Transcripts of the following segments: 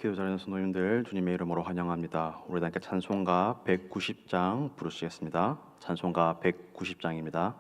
기도 자리에 성도님들 주님의 이름으로 환영합니다. 우리 함께 찬송가 190장 부르시겠습니다. 찬송가 190장입니다.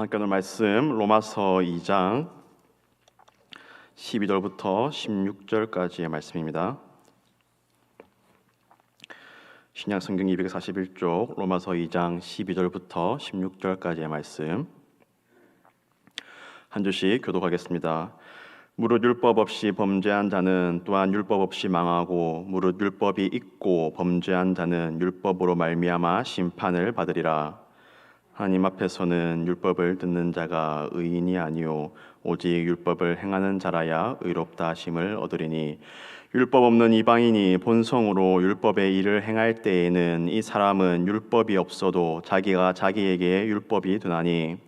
함께 오늘 말씀 로마서 2장 12절부터 16절까지의 말씀입니다. 신약 성경 241쪽 로마서 2장 12절부터 16절까지의 말씀 한 줄씩 교독하겠습니다. 무릇 율법 없이 범죄한 자는 또한 율법 없이 망하고 무릇 율법이 있고 범죄한 자는 율법으로 말미암아 심판을 받으리라. 하나님 앞에서는 율법을 듣는 자가 의인이 아니요 오직 율법을 행하는 자라야 의롭다 하심을 얻으리니 율법 없는 이방인이 본성으로 율법의 일을 행할 때에는 이 사람은 율법이 없어도 자기가 자기에게 율법이 되나니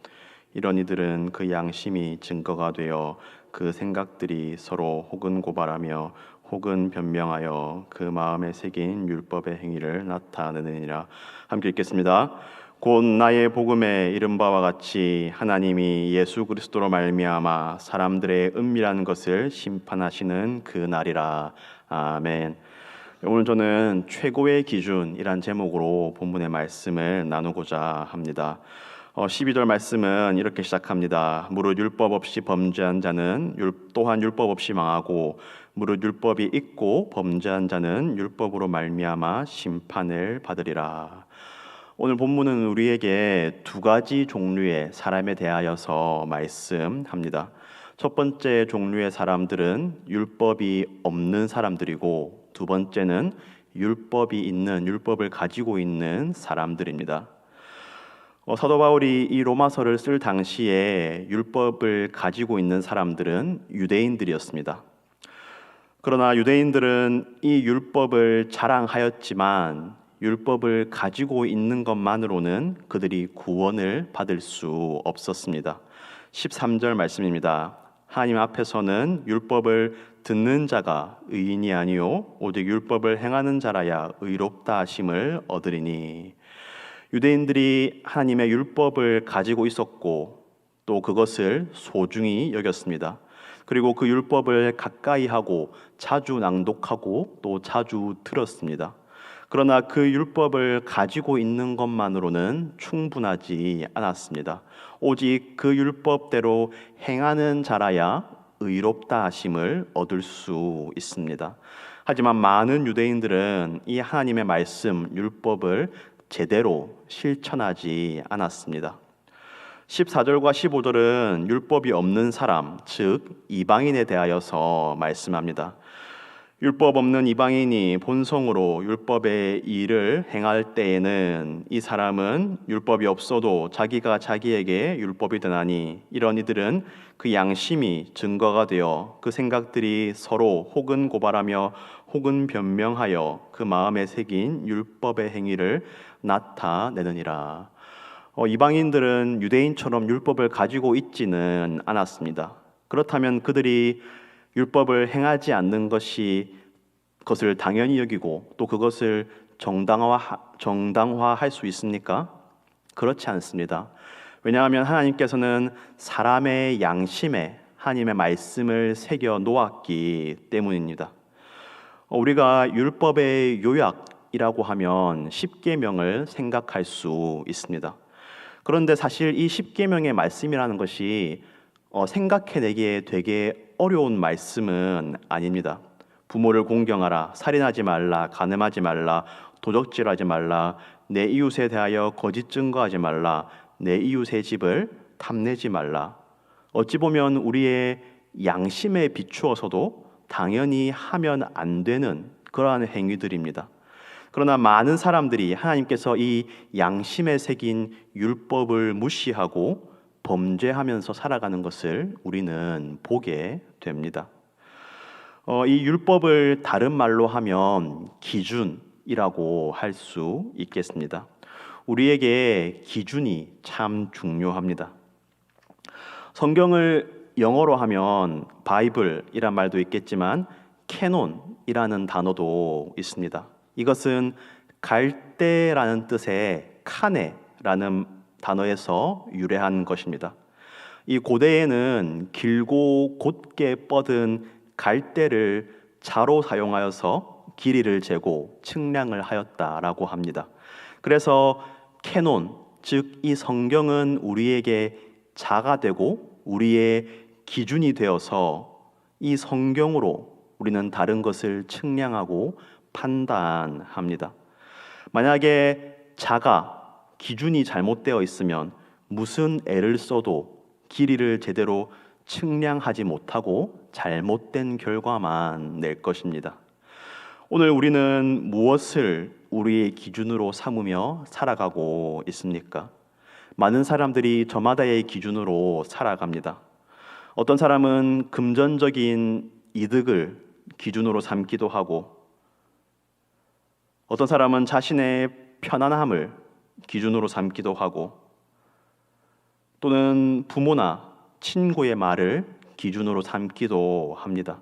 이런 이들은 그 양심이 증거가 되어 그 생각들이 서로 혹은 고발하며 혹은 변명하여 그 마음에 새긴 율법의 행위를 나타내느니라. 함께 읽겠습니다. 곧 나의 복음에 이른 바와 같이 하나님이 예수 그리스도로 말미암아 사람들의 은밀한 것을 심판하시는 그 날이라. 아멘. 오늘 저는 최고의 기준이란 제목으로 본문의 말씀을 나누고자 합니다. 12절 말씀은 이렇게 시작합니다. 무릇 율법 없이 범죄한 자는 또한 율법 없이 망하고 무릇 율법이 있고 범죄한 자는 율법으로 말미암아 심판을 받으리라. 오늘 본문은 우리에게 두 가지 종류의 사람에 대하여서 말씀합니다. 첫 번째 종류의 사람들은 율법이 없는 사람들이고 두 번째는 율법을 가지고 있는 사람들입니다. 사도 바울이 이 로마서를 쓸 당시에 율법을 가지고 있는 사람들은 유대인들이었습니다. 그러나 유대인들은 이 율법을 자랑하였지만 율법을 가지고 있는 것만으로는 그들이 구원을 받을 수 없었습니다. 13절 말씀입니다. 하나님 앞에서는 율법을 듣는 자가 의인이 아니요 오직 율법을 행하는 자라야 의롭다 하심을 얻으리니. 유대인들이 하나님의 율법을 가지고 있었고 또 그것을 소중히 여겼습니다. 그리고 그 율법을 가까이 하고 자주 낭독하고 또 자주 들었습니다. 그러나 그 율법을 가지고 있는 것만으로는 충분하지 않았습니다. 오직 그 율법대로 행하는 자라야 의롭다 하심을 얻을 수 있습니다. 하지만 많은 유대인들은 이 하나님의 말씀, 율법을 제대로 실천하지 않았습니다. 14절과 15절은 율법이 없는 사람, 즉 이방인에 대하여서 말씀합니다. 율법 없는 이방인이 본성으로 율법의 일을 행할 때에는 이 사람은 율법이 없어도 자기가 자기에게 율법이 되나니 이런 이들은 그 양심이 증거가 되어 그 생각들이 서로 혹은 고발하며 혹은 변명하여 그 마음에 새긴 율법의 행위를 나타내느니라. 이방인들은 유대인처럼 율법을 가지고 있지는 않았습니다. 그렇다면 그들이 율법을 행하지 않는 것을 당연히 여기고 또 그것을 정당화할 수 있습니까? 그렇지 않습니다. 왜냐하면 하나님께서는 사람의 양심에 하나님의 말씀을 새겨 놓았기 때문입니다. 우리가 율법의 요약이라고 하면 십계명을 생각할 수 있습니다. 그런데 사실 이 십계명의 말씀이라는 것이 생각해내기에 되게 어려운 말씀은 아닙니다. 부모를 공경하라, 살인하지 말라, 간음하지 말라, 도적질하지 말라, 내 이웃에 대하여 거짓 증거하지 말라, 내 이웃의 집을 탐내지 말라. 어찌 보면 우리의 양심에 비추어서도 당연히 하면 안 되는 그러한 행위들입니다. 그러나 많은 사람들이 하나님께서 이 양심에 새긴 율법을 무시하고 범죄하면서 살아가는 것을 우리는 보게 됩니다. 이 율법을 다른 말로 하면 기준이라고 할 수 있겠습니다. 우리에게 기준이 참 중요합니다. 성경을 영어로 하면 바이블이란 말도 있겠지만 캐논이라는 단어도 있습니다. 이것은 갈대라는 뜻의 카네라는 단어에서 유래한 것입니다. 이 고대에는 길고 곧게 뻗은 갈대를 자로 사용하여서 길이를 재고 측량을 하였다라고 합니다. 그래서 캐논, 즉 이 성경은 우리에게 자가 되고 우리의 기준이 되어서 이 성경으로 우리는 다른 것을 측량하고 판단합니다. 만약에 자가 기준이 잘못되어 있으면 무슨 애를 써도 길이를 제대로 측량하지 못하고 잘못된 결과만 낼 것입니다. 오늘 우리는 무엇을 우리의 기준으로 삼으며 살아가고 있습니까? 많은 사람들이 저마다의 기준으로 살아갑니다. 어떤 사람은 금전적인 이득을 기준으로 삼기도 하고, 어떤 사람은 자신의 편안함을 기준으로 삼기도 하고, 또는 부모나 친구의 말을 기준으로 삼기도 합니다.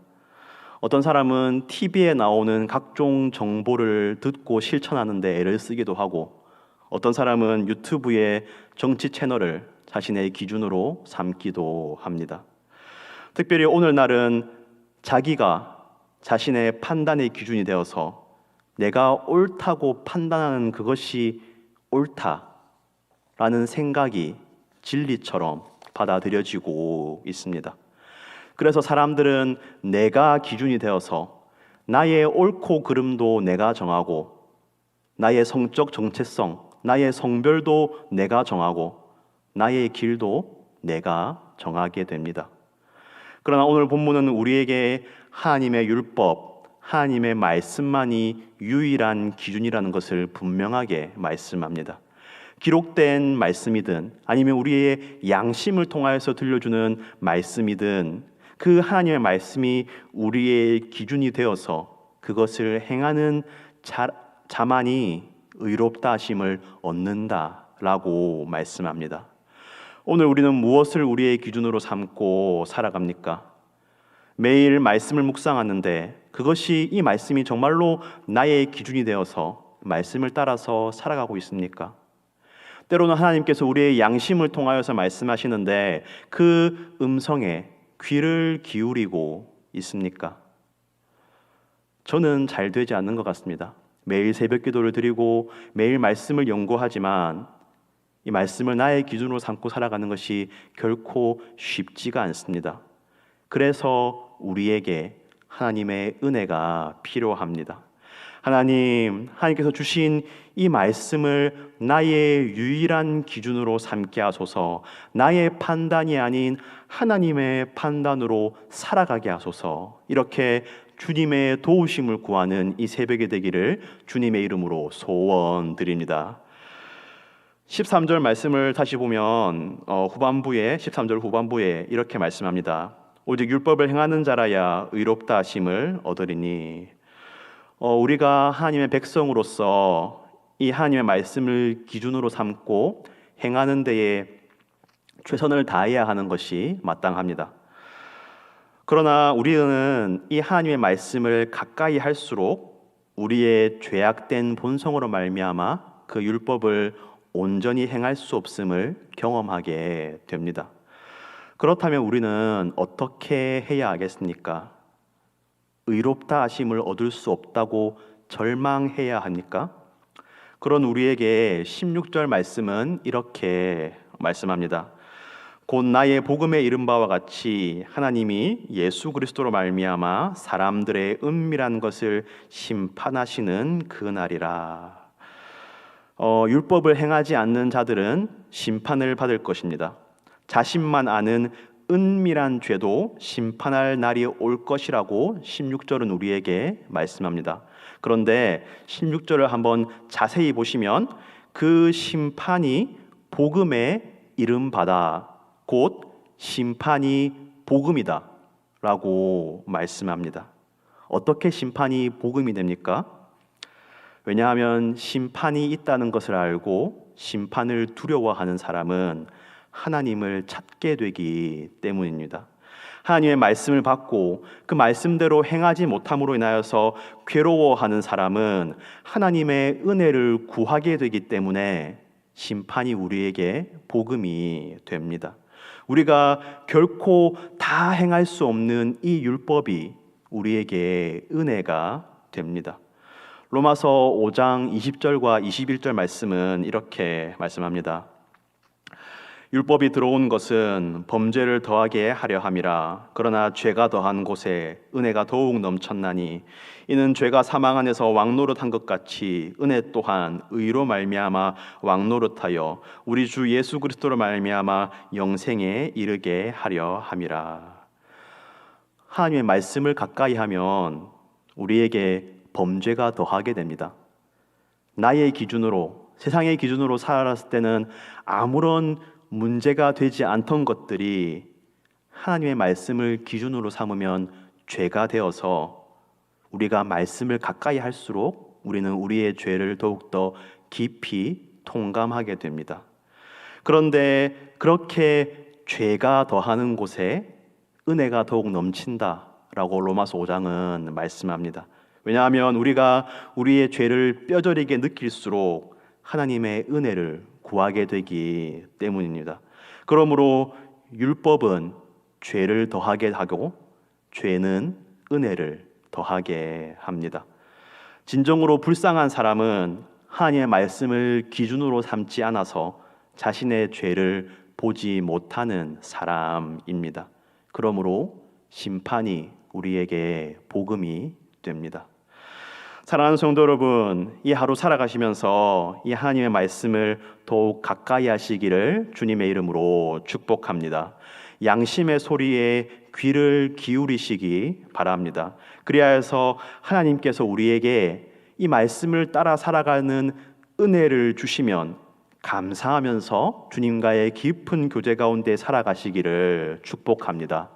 어떤 사람은 TV에 나오는 각종 정보를 듣고 실천하는 데 애를 쓰기도 하고, 어떤 사람은 유튜브의 정치 채널을 자신의 기준으로 삼기도 합니다. 특별히 오늘날은 자기가 자신의 판단의 기준이 되어서 내가 옳다고 판단하는 그것이 옳다라는 생각이 진리처럼 받아들여지고 있습니다. 그래서 사람들은 내가 기준이 되어서 나의 옳고 그름도 내가 정하고, 나의 성적 정체성, 나의 성별도 내가 정하고, 나의 길도 내가 정하게 됩니다. 그러나 오늘 본문은 우리에게 하나님의 율법, 하나님의 말씀만이 유일한 기준이라는 것을 분명하게 말씀합니다. 기록된 말씀이든 아니면 우리의 양심을 통하여서 들려주는 말씀이든 그 하나님의 말씀이 우리의 기준이 되어서 그것을 행하는 자만이 의롭다 하심을 얻는다라고 말씀합니다. 오늘 우리는 무엇을 우리의 기준으로 삼고 살아갑니까? 매일 말씀을 묵상하는데 그것이 이 말씀이 정말로 나의 기준이 되어서 말씀을 따라서 살아가고 있습니까? 때로는 하나님께서 우리의 양심을 통하여서 말씀하시는데 그 음성에 귀를 기울이고 있습니까? 저는 잘 되지 않는 것 같습니다. 매일 새벽 기도를 드리고 매일 말씀을 연구하지만 이 말씀을 나의 기준으로 삼고 살아가는 것이 결코 쉽지가 않습니다. 그래서 우리에게 하나님의 은혜가 필요합니다. 하나님께서 주신 이 말씀을 나의 유일한 기준으로 삼게 하소서. 나의 판단이 아닌 하나님의 판단으로 살아가게 하소서. 이렇게 주님의 도우심을 구하는 이 새벽이 되기를 주님의 이름으로 소원드립니다. 13절 말씀을 다시 보면 후반부에 13절 후반부에 이렇게 말씀합니다. 오직 율법을 행하는 자라야 의롭다 하심을 얻으리니. 우리가 하나님의 백성으로서 이 하나님의 말씀을 기준으로 삼고 행하는 데에 최선을 다해야 하는 것이 마땅합니다. 그러나 우리는 이 하나님의 말씀을 가까이 할수록 우리의 죄악된 본성으로 말미암아 그 율법을 온전히 행할 수 없음을 경험하게 됩니다. 그렇다면 우리는 어떻게 해야 하겠습니까? 의롭다 하심을 얻을 수 없다고 절망해야 합니까? 그런 우리에게 16절 말씀은 이렇게 말씀합니다. 곧 나의 복음에 이른 바와 같이 하나님이 예수 그리스도로 말미암아 사람들의 은밀한 것을 심판하시는 그날이라. 율법을 행하지 않는 자들은 심판을 받을 것입니다. 자신만 아는 은밀한 죄도 심판할 날이 올 것이라고 16절은 우리에게 말씀합니다. 그런데 16절을 한번 자세히 보시면 그 심판이 복음에 이름 받아 곧 심판이 복음이다 라고 말씀합니다. 어떻게 심판이 복음이 됩니까? 왜냐하면 심판이 있다는 것을 알고 심판을 두려워하는 사람은 하나님을 찾게 되기 때문입니다. 하나님의 말씀을 받고 그 말씀대로 행하지 못함으로 인하여서 괴로워하는 사람은 하나님의 은혜를 구하게 되기 때문에 심판이 우리에게 복음이 됩니다. 우리가 결코 다 행할 수 없는 이 율법이 우리에게 은혜가 됩니다. 로마서 5장 20절과 21절 말씀은 이렇게 말씀합니다. 율법이 들어온 것은 범죄를 더하게 하려 함이라. 그러나 죄가 더한 곳에 은혜가 더욱 넘쳤나니 이는 죄가 사망 안에서 왕노릇한 것 같이 은혜 또한 의로 말미암아 왕노릇하여 우리 주 예수 그리스도로 말미암아 영생에 이르게 하려 함이라. 하나님의 말씀을 가까이 하면 우리에게 범죄가 더하게 됩니다. 나의 기준으로 세상의 기준으로 살았을 때는 아무런 문제가 되지 않던 것들이 하나님의 말씀을 기준으로 삼으면 죄가 되어서 우리가 말씀을 가까이 할수록 우리는 우리의 죄를 더욱더 깊이 통감하게 됩니다. 그런데 그렇게 죄가 더하는 곳에 은혜가 더욱 넘친다라고 로마서 5장은 말씀합니다. 왜냐하면 우리가 우리의 죄를 뼈저리게 느낄수록 하나님의 은혜를 구하게 되기 때문입니다. 그러므로 율법은 죄를 더하게 하고 죄는 은혜를 더하게 합니다. 진정으로 불쌍한 사람은 하나님의 말씀을 기준으로 삼지 않아서 자신의 죄를 보지 못하는 사람입니다. 그러므로 심판이 우리에게 복음이 됩니다. 사랑하는 성도 여러분, 이 하루 살아가시면서 이 하나님의 말씀을 더욱 가까이 하시기를 주님의 이름으로 축복합니다. 양심의 소리에 귀를 기울이시기 바랍니다. 그리하여서 하나님께서 우리에게 이 말씀을 따라 살아가는 은혜를 주시면 감사하면서 주님과의 깊은 교제 가운데 살아가시기를 축복합니다.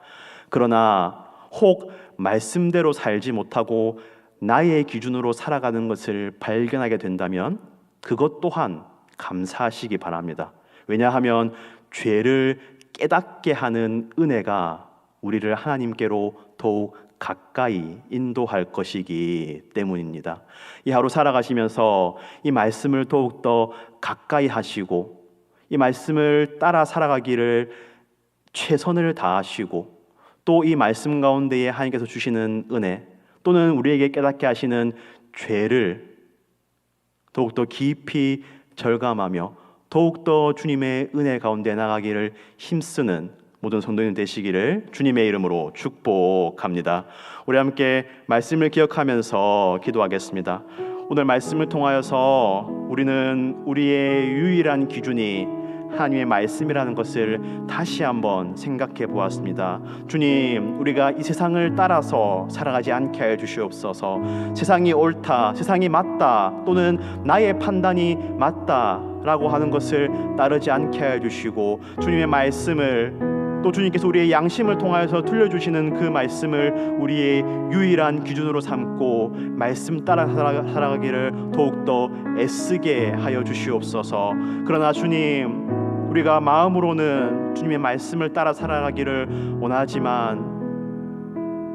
그러나 혹 말씀대로 살지 못하고 나의 기준으로 살아가는 것을 발견하게 된다면 그것 또한 감사하시기 바랍니다. 왜냐하면 죄를 깨닫게 하는 은혜가 우리를 하나님께로 더욱 가까이 인도할 것이기 때문입니다. 이 하루 살아가시면서 이 말씀을 더욱더 가까이 하시고 이 말씀을 따라 살아가기를 최선을 다하시고 또 이 말씀 가운데에 하나님께서 주시는 은혜 또는 우리에게 깨닫게 하시는 죄를 더욱더 깊이 절감하며 더욱더 주님의 은혜 가운데 나가기를 힘쓰는 모든 성도님 되시기를 주님의 이름으로 축복합니다. 우리 함께 말씀을 기억하면서 기도하겠습니다. 오늘 말씀을 통하여서 우리는 우리의 유일한 기준이 하나님의 말씀이라는 것을 다시 한번 생각해 보았습니다. 주님, 우리가 이 세상을 따라서 살아가지 않게 하여 주시옵소서. 세상이 옳다, 세상이 맞다, 또는 나의 판단이 맞다라고 하는 것을 따르지 않게 하여 주시고 주님의 말씀을 또 주님께서 우리의 양심을 통하여서 들려주시는 그 말씀을 우리의 유일한 기준으로 삼고 말씀 따라 살아가기를 더욱더 애쓰게 하여 주시옵소서. 그러나 주님, 우리가 마음으로는 주님의 말씀을 따라 살아가기를 원하지만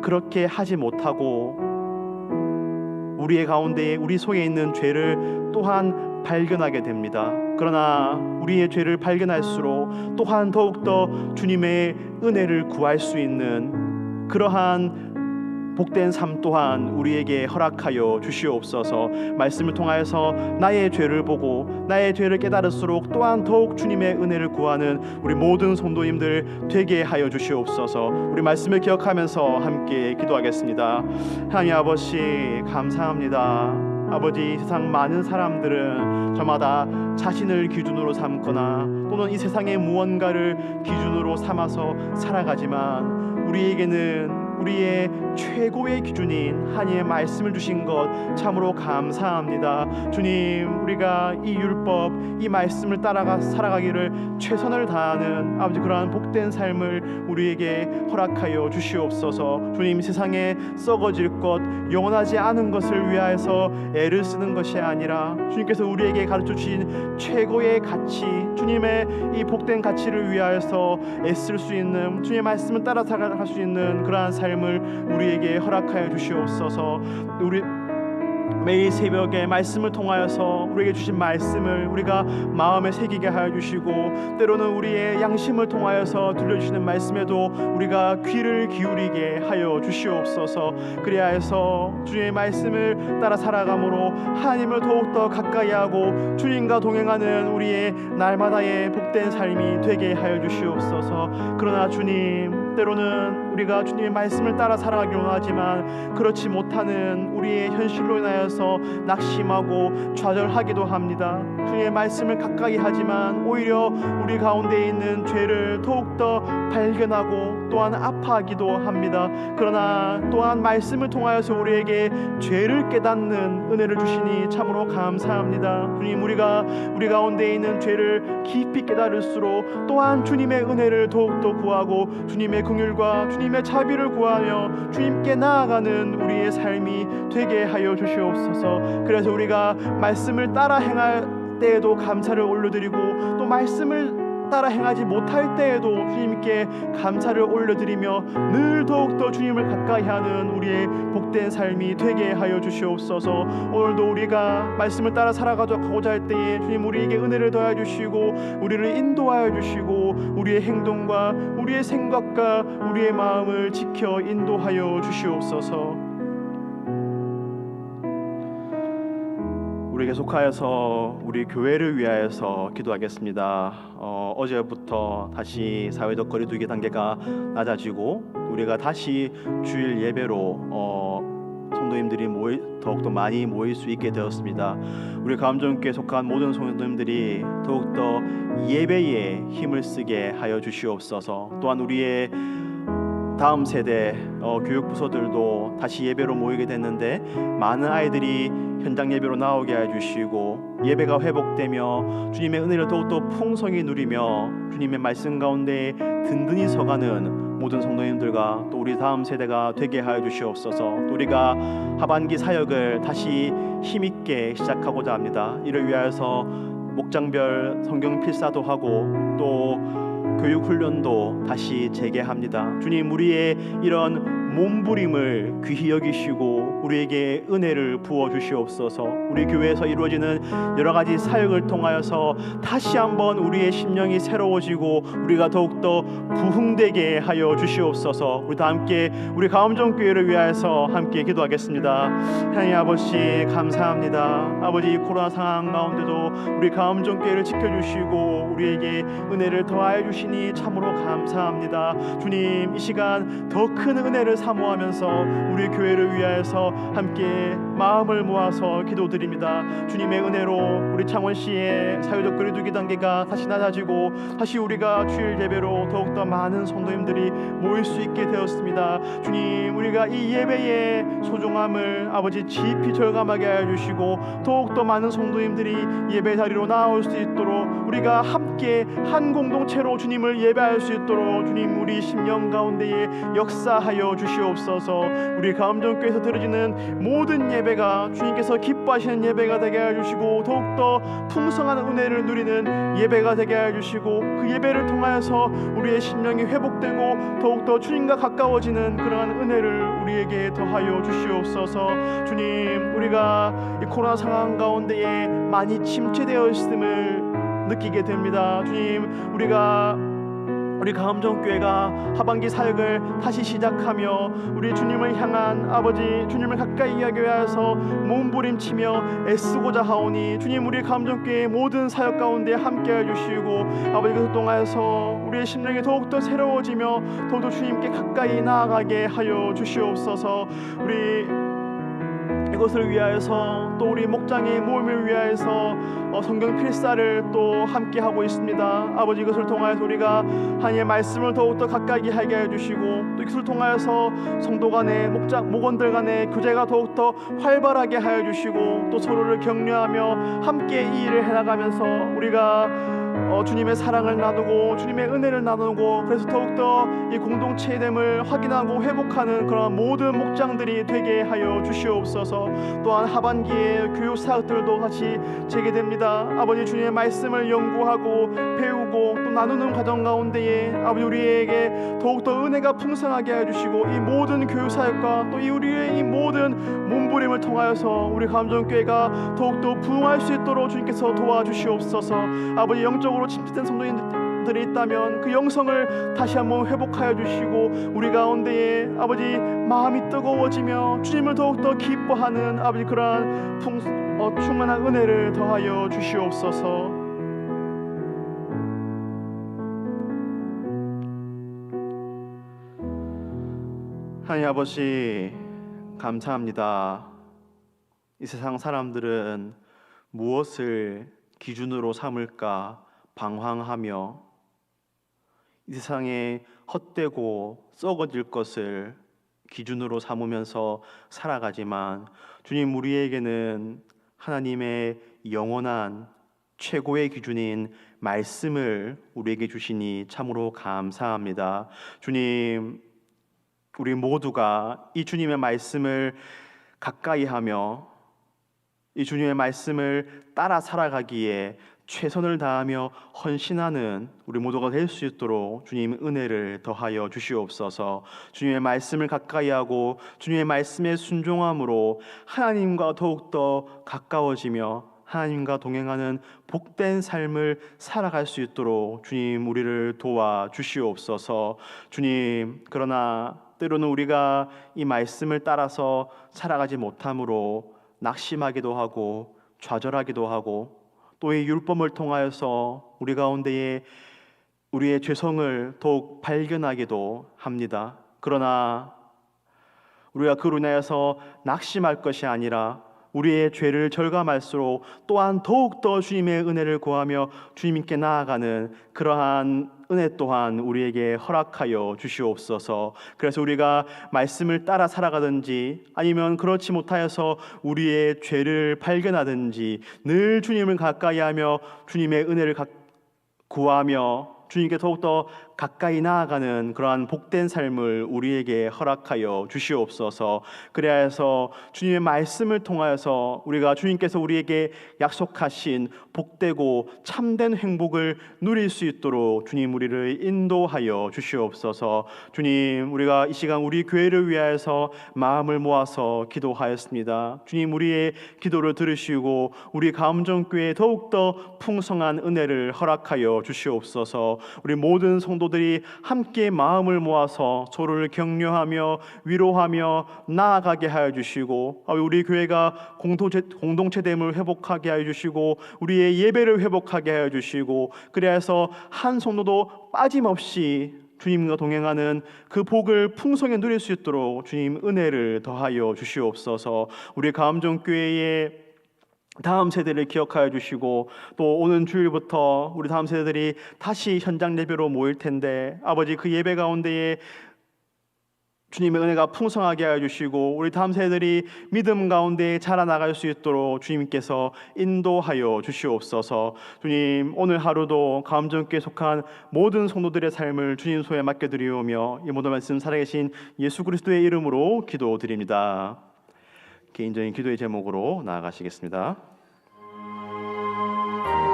그렇게 하지 못하고 우리의 가운데 우리 속에 있는 죄를 또한 발견하게 됩니다. 그러나 우리의 죄를 발견할수록 또한 더욱더 주님의 은혜를 구할 수 있는 그러한 복된 삶 또한 우리에게 허락하여 주시옵소서. 말씀을 통하여서 나의 죄를 보고 나의 죄를 깨달을수록 또한 더욱 주님의 은혜를 구하는 우리 모든 성도님들 되게 하여 주시옵소서. 우리 말씀을 기억하면서 함께 기도하겠습니다. 하나님 아버지, 감사합니다. 아버지, 세상 많은 사람들은 저마다 자신을 기준으로 삼거나 또는 이 세상의 무언가를 기준으로 삼아서 살아가지만 우리에게는 우리의 최고의 기준인 하나님의 말씀을 주신 것 참으로 감사합니다. 주님, 우리가 이 율법, 이 말씀을 따라가 살아가기를 최선을 다하는 아버지 그러한 복된 삶을 우리에게 허락하여 주시옵소서. 주님, 세상에 썩어질 것, 영원하지 않은 것을 위하여서 애를 쓰는 것이 아니라 주님께서 우리에게 가르쳐 주신 최고의 가치, 주님의 이 복된 가치를 위하여서 애쓸 수 있는 주님의 말씀을 따라 살아갈 수 있는 그러한 삶을 우리에게 허락하여 주시옵소서. 우리 매일 새벽에 말씀을 통하여서 우리에게 주신 말씀을 우리가 마음에 새기게 하여 주시고 때로는 우리의 양심을 통하여서 들려주시는 말씀에도 우리가 귀를 기울이게 하여 주시옵소서. 그리하여서 주님의 말씀을 따라 살아감으로 하나님을 더욱더 가까이 하고 주님과 동행하는 우리의 날마다의 복된 삶이 되게 하여 주시옵소서. 그러나 주님, 때로는 우리가 주님의 말씀을 따라 살아가기 원하지만 그렇지 못하는 우리의 현실로 인하여서 낙심하고 좌절하기도 합니다. 주님의 말씀을 가까이 하지만 오히려 우리 가운데 있는 죄를 더욱더 발견하고 또한 아파하기도 합니다. 그러나 또한 말씀을 통하여서 우리에게 죄를 깨닫는 은혜를 주시니 참으로 감사합니다. 주님, 우리가 우리 가운데 있는 죄를 깊이 깨달을수록 또한 주님의 은혜를 더욱더 구하고 주님의 긍휼과 주님의 자비를 구하며 주님께 나아가는 우리의 삶이 되게 하여 주시옵소서. 그래서 우리가 말씀을 따라 행할 때에도 감사를 올려드리고 또 말씀을 따라 행하지 못할 때에도 주님께 감사를 올려드리며 늘 더욱더 주님을 가까이 하는 우리의 복된 삶이 되게 하여 주시옵소서. 오늘도 우리가 말씀을 따라 살아가고자 할 때에 주님 우리에게 은혜를 더하여 주시고 우리를 인도하여 주시고 우리의 행동과 우리의 생각과 우리의 마음을 지켜 인도하여 주시옵소서. 우리 계속하여서 우리 교회를 위하여서 기도하겠습니다. 어제부터 다시 사회적 거리두기 단계가 낮아지고 우리가 다시 주일 예배로 성도님들이 더욱더 많이 모일 수 있게 되었습니다. 우리 가암정교회에 속한 모든 성도님들이 더욱더 예배에 힘을 쓰게 하여 주시옵소서. 또한 우리의 다음 세대 교육부서들도 다시 예배로 모이게 됐는데 많은 아이들이 현장 예배로 나오게 해주시고 예배가 회복되며 주님의 은혜를 더욱더 풍성히 누리며 주님의 말씀 가운데 든든히 서가는 모든 성도님들과 또 우리 다음 세대가 되게 하여 주시옵소서. 또 우리가 하반기 사역을 다시 힘있게 시작하고자 합니다. 이를 위하여서 목장별 성경 필사도 하고 또 교육훈련도 다시 재개합니다. 주님, 우리의 이런 몸부림을 귀히 여기시고 우리에게 은혜를 부어주시옵소서. 우리 교회에서 이루어지는 여러 가지 사역을 통하여서 다시 한번 우리의 심령이 새로워지고 우리가 더욱더 부흥되게 하여 주시옵소서. 우리 다 함께 우리 가암정교회를 위하여서 함께 기도하겠습니다. 하나님 아버지, 감사합니다. 아버지, 코로나 상황 가운데도 우리 가암정교회를 지켜주시고 우리에게 은혜를 더하여 주시니 참으로 감사합니다. 주님, 이 시간 더 큰 은혜를 사모하면서 우리 교회를 위하여서 함께 마음을 모아서 기도드립니다. 주님의 은혜로 우리 창원시의 사회적 거리두기 단계가 다시 낮아지고 다시 우리가 주일 예배로 더욱더 많은 성도님들이 모일 수 있게 되었습니다. 주님, 우리가 이 예배의 소중함을 아버지 깊이 절감하게 하여 주시고 더욱더 많은 성도님들이 예배 자리로 나올 수 있도록 우리가 함께 한 공동체로 주님을 예배할 수 있도록 주님 우리 심령 가운데에 역사하여 주시옵소서. 우리 가암정교회에서 드려지는 모든 예배가 주님께서 기뻐하시는 예배가 되게 하여 주시고 더욱더 풍성한 은혜를 누리는 예배가 되게 하여 주시고 그 예배를 통하여서 우리의 심령이 회복되고 더욱더 주님과 가까워지는 그러한 은혜를 우리에게 더하여 주시옵소서. 주님, 우리가 이 코로나 상황 가운데에 많이 침체되어 있음을 느끼게 됩니다. 주님, 우리 가암정교회가 하반기 사역을 다시 시작하며 우리 주님을 향한 아버지 주님을 가까이 하기 위하여서 몸부림치며 애쓰고자 하오니 주님, 우리 가암정교회의 모든 사역 가운데 함께해 주시고 아버지 그것을 통하여서 우리의 심령이 더욱더 새로워지며 더욱더 주님께 가까이 나아가게 하여 주시옵소서. 우리 이것을 위하여서 또 우리 목장의 모임을 위하여서 성경 필사를 또 함께 하고 있습니다. 아버지, 이것을 통하여서 우리가 하나님의 말씀을 더욱더 가까이 하게 해주시고 또 이것을 통하여서 성도 간의 목원들 간의 교제가 더욱더 활발하게 하여 주시고 또 서로를 격려하며 함께 이 일을 해나가면서 우리가 주님의 사랑을 나누고 주님의 은혜를 나누고 그래서 더욱더 이 공동체됨을 확인하고 회복하는 그런 모든 목장들이 되게 하여 주시옵소서. 또한 하반기에 교육 사역들도 같이 재개됩니다. 아버지, 주님의 말씀을 연구하고 배우고 또 나누는 과정 가운데에 아버지 우리에게 더욱더 은혜가 풍성하게 해주시고 이 모든 교육 사역과 또 우리의 이 모든 몸부림을 통하여서 우리 가암정교회가 더욱더 부흥할 수 있도록 주님께서 도와주시옵소서. 아버지, 영적으로 침체된 성도님들이 있다면 그 영성을 다시 한번 회복하여 주시고 우리 가운데에 아버지 마음이 뜨거워지며 주님을 더욱더 기뻐하는 아버지 그러한 충만한 은혜를 더하여 주시옵소서. 하나님 아버지, 감사합니다. 이 세상 사람들은 무엇을 기준으로 삼을까 방황하며 이 세상에 헛되고 썩어질 것을 기준으로 삼으면서 살아가지만 주님, 우리에게는 하나님의 영원한 최고의 기준인 말씀을 우리에게 주시니 참으로 감사합니다. 주님, 우리 모두가 이 주님의 말씀을 가까이 하며 이 주님의 말씀을 따라 살아가기에 최선을 다하며 헌신하는 우리 모두가 될 수 있도록 주님 은혜를 더하여 주시옵소서. 주님의 말씀을 가까이 하고 주님의 말씀에 순종함으로 하나님과 더욱더 가까워지며 하나님과 동행하는 복된 삶을 살아갈 수 있도록 주님 우리를 도와 주시옵소서. 주님, 그러나 때로는 우리가 이 말씀을 따라서 살아가지 못함으로 낙심하기도 하고 좌절하기도 하고 또 이 율법을 통하여서 우리 가운데에 우리의 죄성을 더욱 발견하기도 합니다. 그러나 우리가 그로 인하여서 낙심할 것이 아니라 우리의 죄를 절감할수록 또한 더욱더 주님의 은혜를 구하며 주님께 나아가는 그러한 은혜 또한 우리에게 허락하여 주시옵소서. 그래서 우리가 말씀을 따라 살아가든지 아니면 그렇지 못하여서 우리의 죄를 발견하든지 늘 주님을 가까이 하며 주님의 은혜를 구하며 주님께 더욱더 가까이 나아가는 그러한 복된 삶을 우리에게 허락하여 주시옵소서. 그래야 해서 주님의 말씀을 통하여서 우리가 주님께서 우리에게 약속하신 복되고 참된 행복을 누릴 수 있도록 주님 우리를 인도하여 주시옵소서. 주님, 우리가 이 시간 우리 교회를 위하여서 마음을 모아서 기도하였습니다. 주님, 우리의 기도를 들으시고 우리 가음정교회에 더욱더 풍성한 은혜를 허락하여 주시옵소서. 우리 모든 성도들이 함께 마음을 모아서 서로를 격려하며 위로하며 나아가게 하여 주시고 우리 교회가 공동체됨을 회복하게 하여 주시고 우리의 예배를 회복하게 하여 주시고 그래서 한 성도도 빠짐없이 주님과 동행하는 그 복을 풍성히 누릴 수 있도록 주님 은혜를 더하여 주시옵소서. 우리 가음정교회의 다음 세대를 기억하여 주시고 또 오는 주일부터 우리 다음 세대들이 다시 현장 예배로 모일 텐데 아버지, 그 예배 가운데에 주님의 은혜가 풍성하게 하여 주시고 우리 다음 세대들이 믿음 가운데 자라나갈 수 있도록 주님께서 인도하여 주시옵소서. 주님, 오늘 하루도 가음정교회에 속한 모든 성도들의 삶을 주님 손에 맡겨드리오며 이 모든 말씀 살아계신 예수 그리스도의 이름으로 기도드립니다. 개인적인 기도의 제목으로 나아가시겠습니다.